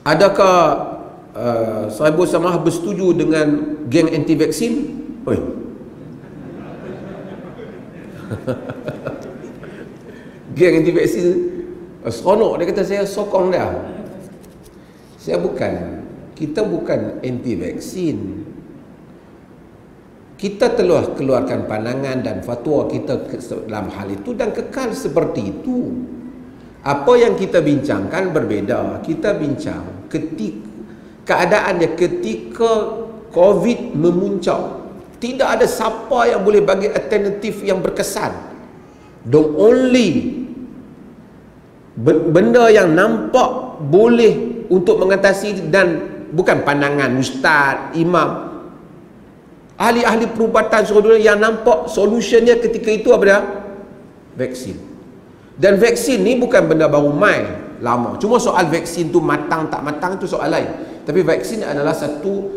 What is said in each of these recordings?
Adakah Sahibu Samah bersetuju dengan geng anti-vaksin? Oi. Geng anti-vaksin seronok, dia kata saya sokong dia. Kita bukan anti-vaksin. Kita telah keluarkan pandangan dan fatwa kita dalam hal itu dan kekal seperti itu. Apa yang kita bincangkan berbeza. Kita bincang keadaannya ketika COVID memuncak. Tidak ada siapa yang boleh bagi alternatif yang berkesan. The only benda yang nampak boleh untuk mengatasi, dan bukan pandangan ustaz, imam, ahli-ahli perubatan seluruh dunia, yang nampak solutionnya ketika itu apa dia? Vaksin. Dan vaksin ni bukan benda baru mai, lama. Cuma soal vaksin tu matang tak matang tu soal lain. Tapi vaksin adalah satu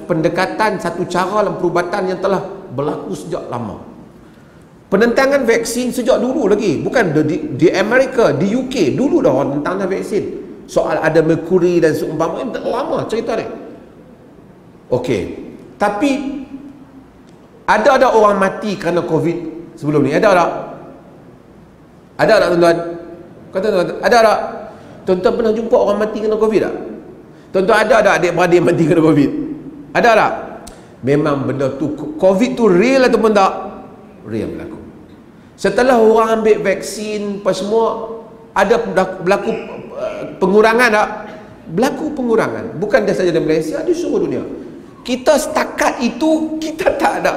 pendekatan, satu cara dalam perubatan yang telah berlaku sejak lama. Penentangan vaksin sejak dulu lagi, bukan di Amerika, di UK dulu dah orang tentang vaksin. Soal ada merkuri dan seumpamanya, lama cerita ni. Okey. Tapi ada orang mati kerana COVID sebelum ni? Ada tak? Ada tak tuan-tuan? Kata tuan-tuan, ada tak? Tuan-tuan pernah jumpa orang mati kerana COVID tak? Tuan-tuan ada tak adik-beradik mati kerana COVID? Ada tak? Memang benda tu, COVID tu real ataupun tak? Real berlaku. Setelah orang ambil vaksin apa semua, ada berlaku pengurangan tak? Berlaku pengurangan. Bukan dia saja di Malaysia, di seluruh dunia. Kita setakat itu, kita tak ada.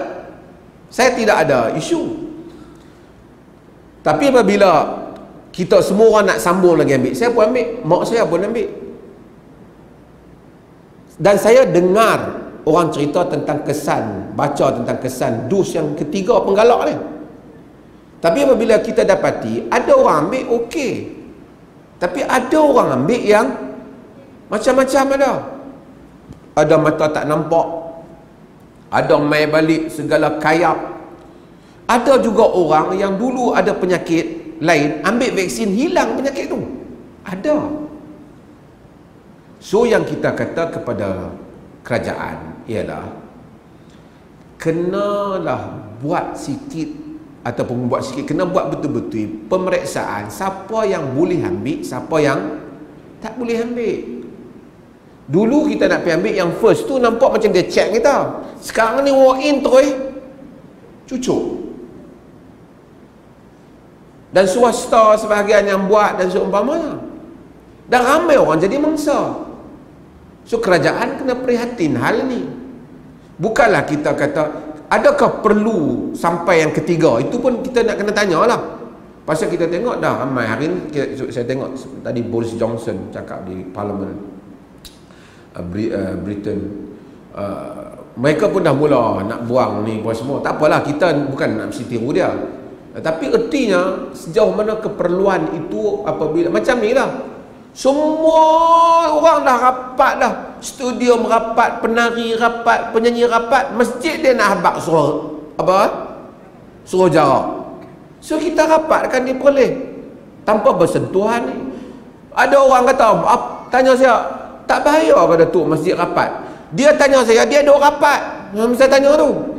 Saya tidak ada isu. Tapi apabila kita semua orang nak sambung lagi ambil, saya pun ambil, mak saya pun ambil. Dan saya dengar orang cerita tentang kesan, baca tentang kesan dos yang ketiga penggalak ni. Tapi apabila kita dapati ada orang ambil okey, tapi ada orang ambil yang macam-macam ada. Ada mata tak nampak, ada mai balik segala kayap. Ada juga orang yang dulu ada penyakit lain, ambil vaksin hilang penyakit tu. Ada. So yang kita kata kepada kerajaan ialah kenalah buat sikit, ataupun buat sikit, kena buat betul-betul pemeriksaan siapa yang boleh ambil, siapa yang tak boleh ambil. Dulu kita nak pergi ambil yang first tu, nampak macam dia check kita. Sekarang ni walk in terus cucuk. Dan swasta sebahagian yang buat dan seumpamanya. Dan ramai orang jadi mangsa. So kerajaan kena prihatin hal ni. Bukanlah kita kata adakah perlu sampai yang ketiga. Itu pun kita nak kena tanyalah. Pasal kita tengok dah ramai hari ni, saya tengok tadi Boris Johnson cakap di Parlimen Britain, mereka pun dah mula nak buang ni semua. Tak apalah, kita bukan nak mesti tiru dia. Tapi ertinya sejauh mana keperluan itu apabila macam ni lah. Semua orang dah rapat dah. Studio merapat, penari rapat, penyanyi rapat, masjid dia nak habak suruh apa? Suruh jarak. So kita rapatkan dia boleh tanpa bersentuhan ni. Ada orang kata, tanya saya, tak bahaya ke Datuk masjid rapat? Dia tanya saya, dia duk rapat. Saya tanya tu.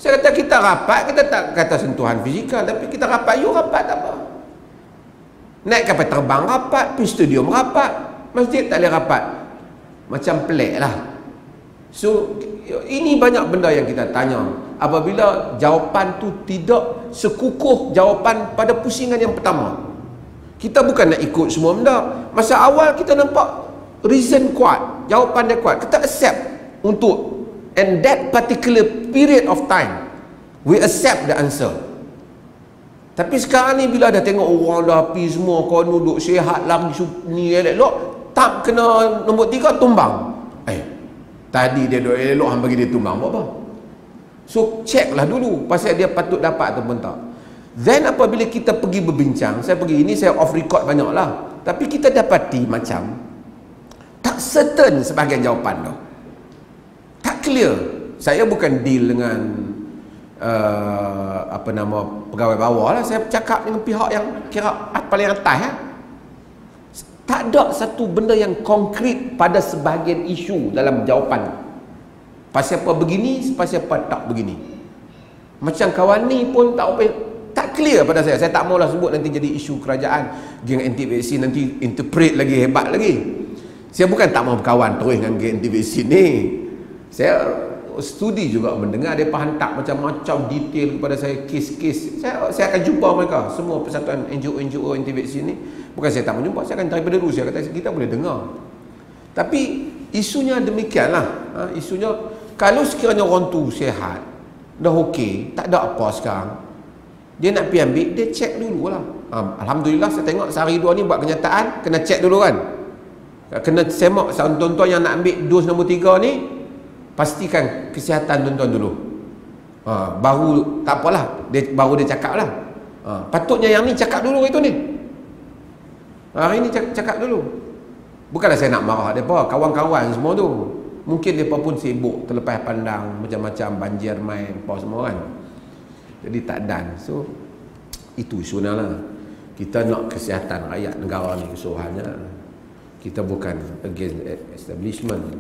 Saya kata kita rapat, kita tak kata sentuhan fizikal, tapi kita rapat, you rapat tak apa. Naik kapal terbang rapat, pergi studio merapat, masjid tak boleh rapat. Macam pelik lah. So, ini banyak benda yang kita tanya. Apabila jawapan tu tidak sekukuh jawapan pada pusingan yang pertama. Kita bukan nak ikut semua benda. Masa awal kita nampak reason kuat, jawapan dia kuat. Kita accept untuk, and that particular period of time, we accept the answer. Tapi sekarang ni bila dah tengok orang dah pergi semua, kau duduk sihat lagi ni elok, tak kena nombor 3 tumbang. Tadi dia duduk elok, hang bagi dia tumbang, buat apa? So check lah dulu pasal dia patut dapat ataupun tak. Then apabila kita pergi berbincang, saya pergi, ini saya off record banyak lah, tapi kita dapati macam tak certain sebahagian jawapan tu, tak clear. Saya bukan deal dengan pegawai bawah lah. Saya cakap dengan pihak yang kira paling atas ya. Tak ada satu benda yang konkret pada sebahagian isu dalam jawapan. Pasal apa begini, pasal apa tak begini. Macam kawan ni pun tak clear pada saya. Saya tak maulah sebut nanti jadi isu kerajaan, geng anti vaksin nanti interpret lagi hebat lagi. Saya bukan tak mau berkawan terus dengan geng anti vaksin ni. Saya studi juga mendengar dia hantar macam-macam detail kepada saya, kes-kes. Saya akan jumpa mereka semua persatuan NGO anti vaksin ni. Bukan saya tak mau jumpa, saya akan daripada dulu saya kata kita boleh dengar. Tapi isunya demikianlah. Isunya kalau sekiranya orang tu sihat, dah okey, tak ada apa sekarang, dia nak pergi ambil, dia cek dulu lah. Alhamdulillah saya tengok sehari dua ni buat kenyataan, kena cek dulu kan. Kena semak tuan-tuan yang nak ambil dos nombor 3 ni, pastikan kesihatan tuan-tuan dulu. Baru tak apalah, baru dia cakap lah. Patutnya yang ni cakap dulu itu ni. Hari ni cakap dulu. Bukanlah saya nak marah mereka, kawan-kawan semua tu. Mungkin mereka pun sibuk terlepas pandang macam-macam banjir main apa semua kan. Jadi tak dan. So itu isunya lah. Kita nak kesihatan rakyat negara ni keseluruhannya. Kita bukan against establishment.